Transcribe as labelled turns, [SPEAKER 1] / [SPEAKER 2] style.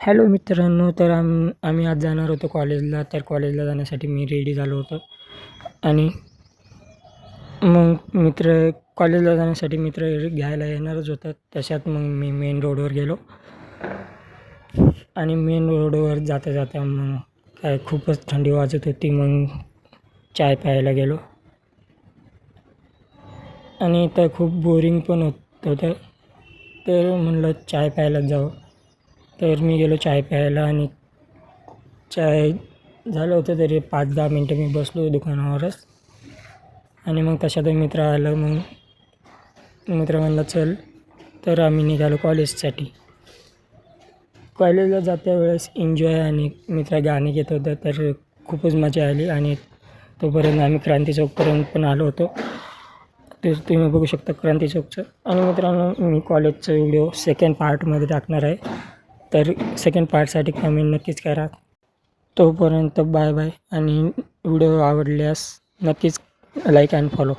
[SPEAKER 1] Hello मित्रांनो, तर आम्ही आज जाणार होतो कॉलेजला. तर कॉलेजला जाण्यासाठी मी रेडी झालो होतो आणि मग कॉलेजला जाण्यासाठी मित्र घ्यायला येणारच होता. तशात मग मी मेन रोडवर गेलो आणि मेन रोडवर जाता जाता मग काय खूपच थंडी वाजत होती. मग चाय प्यायला गेलो आणि तर खूप बोरिंग पण होतं. तर म्हणलं चाय प्यायला जावं. तर मी गेलो चाय प्यायला आणि चाय झालं होतं तरी 5-10 मिनटं मी बसलो दुकानावरच. आणि मग तशात मित्र आलं. मग मित्र म्हणला चल. तर आम्ही निघालो कॉलेजसाठी. कॉलेजला जात्या वेळेस एन्जॉय आणि मित्र गाणे घेत होतं, तर खूपच मजा आली. आणि तोपर्यंत आम्ही क्रांती चौकपर्यंत पण आलो होतो. तर तुम्ही बघू शकता क्रांती चौकचं. आणि मित्रांनो, मी कॉलेजचा व्हिडिओ सेकंड पार्टमध्ये टाकणार आहे. तर सेकंड पार्टसाठी कमेंट नक्कीच करा. तोपर्यंत बाय बाय. आणि व्हिडिओ आवडल्यास नक्कीच लाईक अँड फॉलो.